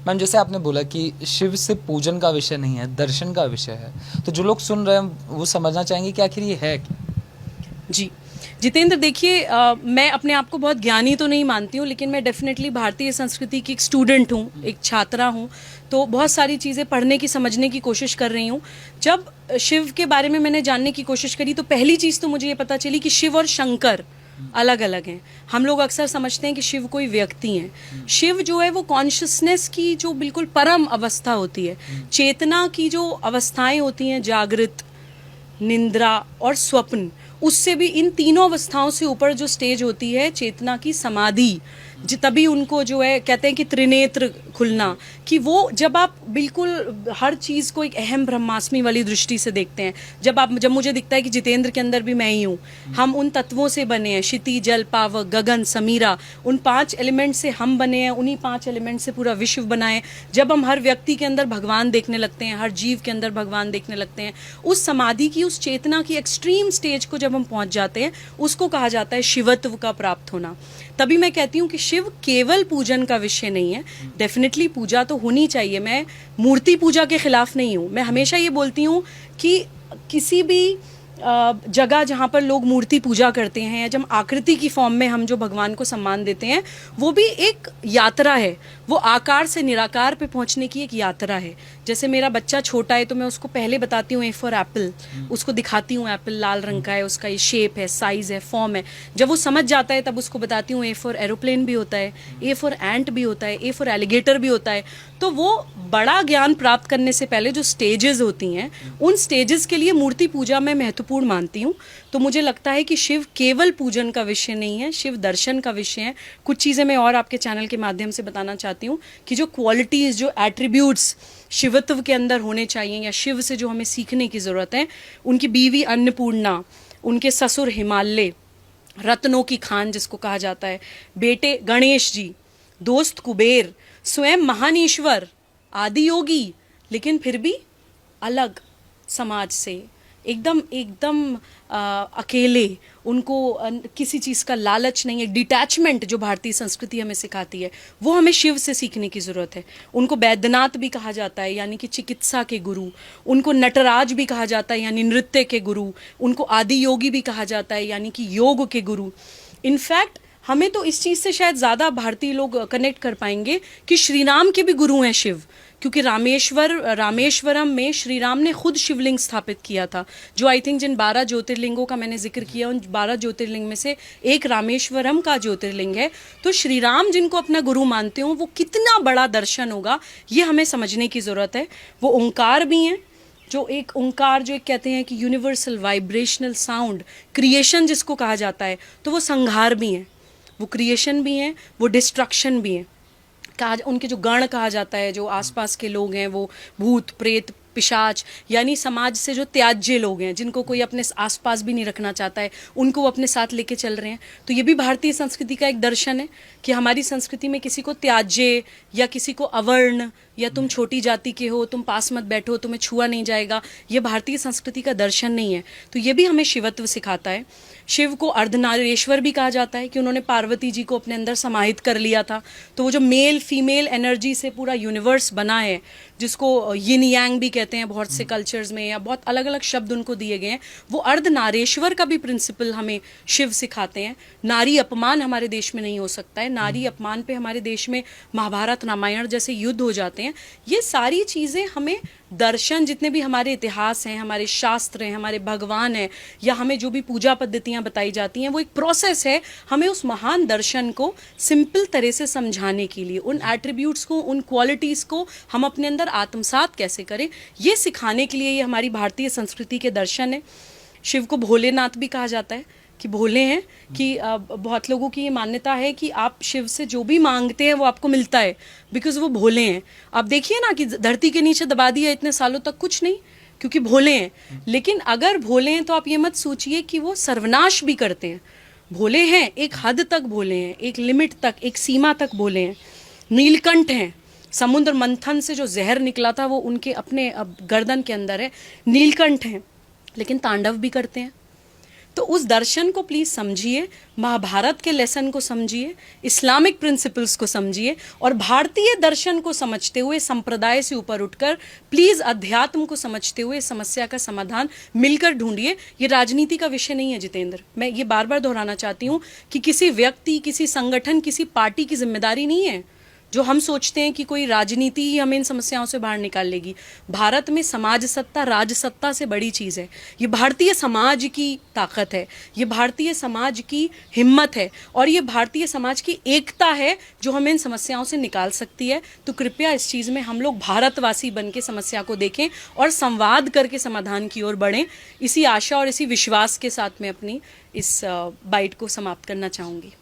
Ma'am जैसे आपने बोला कि शिव से पूजन का विषय नहीं है, दर्शन का विषय है, तो जो लोग सुन रहे हैं वो समझना चाहेंगे कि आखिर ये है क्या? जी जितेंद्र, देखिए, मैं अपने आप को बहुत ज्ञानी तो नहीं मानती हूँ, लेकिन मैं डेफिनेटली भारतीय संस्कृति की एक स्टूडेंट हूँ, एक छात्रा हूँ। तो बहुत सारी चीज़ें पढ़ने की, समझने की कोशिश कर रही हूँ। जब शिव के बारे में मैंने जानने की कोशिश करी तो पहली चीज़ तो मुझे ये पता चली कि शिव और शंकर अलग अलग हैं। हम लोग अक्सर समझते हैं कि शिव कोई व्यक्ति हैं। शिव जो है वो कॉन्शियसनेस की जो बिल्कुल परम अवस्था होती है, चेतना की जो अवस्थाएं होती हैं, जागृत, निंद्रा और स्वप्न, उससे भी इन तीनों अवस्थाओं से ऊपर जो स्टेज होती है चेतना की, समाधि, तभी उनको जो है कहते हैं कि त्रिनेत्र खुलना, कि वो जब आप बिल्कुल हर चीज़ को एक अहम ब्रह्मास्मि वाली दृष्टि से देखते हैं। जब मुझे दिखता है कि जितेंद्र के अंदर भी मैं ही हूँ, हम उन तत्वों से बने हैं, क्षिति, जल, पावक, गगन, समीरा, उन 5 एलिमेंट से हम बने हैं, उन्हीं 5 एलिमेंट से पूरा विश्व बना है। जब हम हर व्यक्ति के अंदर भगवान देखने लगते हैं, हर जीव के अंदर भगवान देखने लगते हैं, उस समाधि की, उस चेतना की एक्सट्रीम स्टेज को जब हम पहुंच जाते हैं, उसको कहा जाता है शिवत्व का प्राप्त होना। तभी मैं कहती हूँ कि शिव केवल पूजन का विषय नहीं है। डेफिनेटली पूजा तो होनी चाहिए, मैं मूर्ति पूजा के खिलाफ नहीं हूँ। मैं हमेशा ये बोलती हूँ कि किसी भी जगह जहाँ पर लोग मूर्ति पूजा करते हैं, या जब आकृति की फॉर्म में हम जो भगवान को सम्मान देते हैं, वो भी एक यात्रा है। वो आकार से निराकार पे पहुँचने की एक यात्रा है। जैसे मेरा बच्चा छोटा है तो मैं उसको पहले बताती हूँ ए फॉर एप्पल, उसको दिखाती हूँ एप्पल लाल रंग का है, उसका ये शेप है, साइज है, फॉर्म है। जब वो समझ जाता है तब उसको बताती हूँ ए फॉर एरोप्लेन भी होता है, ए फॉर एंट भी होता है, ए फॉर एलिगेटर भी होता है। तो वो बड़ा ज्ञान प्राप्त करने से पहले जो स्टेजेस होती हैं, उन स्टेजेस के लिए मूर्ति पूजा मैं महत्वपूर्ण मानती हूँ। तो मुझे लगता है कि शिव केवल पूजन का विषय नहीं है, शिव दर्शन का विषय है। कुछ चीज़ें मैं और आपके चैनल के माध्यम से बताना चाहती हूँ कि जो क्वालिटीज़, जो एट्रीब्यूट्स शिवत्व के अंदर होने चाहिए, या शिव से जो हमें सीखने की ज़रूरत है। उनकी बीवी अन्नपूर्णा, उनके ससुर हिमालय, रत्नों की खान जिसको कहा जाता है, बेटे गणेश जी, दोस्त कुबेर, स्वयं महान ईश्वर, आदि योगी, लेकिन फिर भी अलग समाज से, एकदम एकदम अकेले, उनको किसी चीज़ का लालच नहीं है, डिटैचमेंट जो भारतीय संस्कृति हमें सिखाती है, वो हमें शिव से सीखने की ज़रूरत है। उनको वैद्यनाथ भी कहा जाता है, यानी कि चिकित्सा के गुरु। उनको नटराज भी कहा जाता है, यानी नृत्य के गुरु। उनको आदि योगी भी कहा जाता है, यानी कि योग के गुरु। इनफैक्ट हमें तो इस चीज़ से शायद ज़्यादा भारतीय लोग कनेक्ट कर पाएंगे कि श्री राम के भी गुरु हैं शिव, क्योंकि रामेश्वरम में श्री राम ने खुद शिवलिंग स्थापित किया था, जो आई थिंक जिन 12 ज्योतिर्लिंगों का मैंने जिक्र किया, उन 12 ज्योतिर्लिंग में से एक रामेश्वरम का ज्योतिर्लिंग है। तो श्री राम जिनको अपना गुरु मानते हो, वो कितना बड़ा दर्शन होगा, ये हमें समझने की ज़रूरत है। वो ओंकार भी हैं, जो एक ओंकार, जो एक कहते हैं कि यूनिवर्सल वाइब्रेशनल साउंड, क्रिएशन जिसको कहा जाता है, तो वो संहार भी हैं, वो क्रिएशन भी हैं, वो डिस्ट्रक्शन भी हैं। उनके जो गण कहा जाता है, जो आसपास के लोग हैं, वो भूत, प्रेत, पिशाच, यानी समाज से जो त्याज्य लोग हैं, जिनको कोई अपने आसपास भी नहीं रखना चाहता है, उनको वो अपने साथ लेके चल रहे हैं। तो ये भी भारतीय संस्कृति का एक दर्शन है कि हमारी संस्कृति में किसी को त्याज्य, या किसी को अवर्ण, या तुम छोटी जाति के हो, तुम पास मत बैठो, तुम्हें छुआ नहीं जाएगा, ये भारतीय संस्कृति का दर्शन नहीं है। तो ये भी हमें शिवत्व सिखाता है। शिव को अर्धनारीश्वर भी कहा जाता है कि उन्होंने पार्वती जी को अपने अंदर समाहित कर लिया था। तो वो जो मेल फीमेल एनर्जी से पूरा यूनिवर्स बना है, जिसको यिन यांग भी कहते हैं बहुत से कल्चर्स में, या बहुत अलग अलग शब्द उनको दिए गए हैं, वो अर्धनारेश्वर का भी प्रिंसिपल हमें शिव सिखाते हैं। नारी अपमान हमारे देश में नहीं हो सकता है। नारी अपमान पे हमारे देश में महाभारत, रामायण जैसे युद्ध हो जाते हैं। ये सारी चीज़ें हमें दर्शन, जितने भी हमारे इतिहास हैं, हमारे शास्त्र हैं, हमारे भगवान हैं, या हमें जो भी पूजा पद्धतियाँ बताई जाती हैं, वो एक प्रोसेस है हमें उस महान दर्शन को सिंपल तरह से समझाने के लिए। उन एट्रीब्यूट्स को, उन क्वालिटीज़ को हम अपने अंदर आत्मसात कैसे करें, ये सिखाने के लिए ये हमारी भारतीय संस्कृति के दर्शन है। शिव को भोलेनाथ भी कहा जाता है कि भोले हैं, कि बहुत लोगों की ये मान्यता है कि आप शिव से जो भी मांगते हैं वो आपको मिलता है, बिकॉज वो भोले हैं। आप देखिए ना कि धरती के नीचे दबा दिया इतने सालों तक, कुछ नहीं, क्योंकि भोले हैं। लेकिन अगर भोले हैं तो आप ये मत सोचिए कि वो सर्वनाश भी करते हैं। भोले हैं, एक हद तक भोले हैं, एक लिमिट तक, एक सीमा तक भोले हैं। नीलकंठ हैं, समुद्र मंथन से जो जहर निकला था वो उनके अपने अब गर्दन के अंदर है। नीलकंठ हैं, लेकिन तांडव भी करते हैं। तो उस दर्शन को प्लीज़ समझिए, महाभारत के लेसन को समझिए, इस्लामिक प्रिंसिपल्स को समझिए, और भारतीय दर्शन को समझते हुए संप्रदाय से ऊपर उठकर प्लीज़ अध्यात्म को समझते हुए समस्या का समाधान मिलकर ढूंढिए। ये राजनीति का विषय नहीं है जितेंद्र, मैं ये बार बार दोहराना चाहती हूँ कि किसी व्यक्ति, किसी संगठन, किसी पार्टी की जिम्मेदारी नहीं है जो हम सोचते हैं कि कोई राजनीति ही हमें इन समस्याओं से बाहर निकाल लेगी। भारत में समाज सत्ता राज सत्ता से बड़ी चीज़ है। ये भारतीय समाज की ताकत है, ये भारतीय समाज की हिम्मत है, और ये भारतीय समाज की एकता है जो हमें इन समस्याओं से निकाल सकती है। तो कृपया इस चीज़ में हम लोग भारतवासी बन के समस्या को देखें और संवाद करके समाधान की ओर बढ़ें। इसी आशा और इसी विश्वास के साथ मैं अपनी इस बाइट को समाप्त करना चाहूँगी।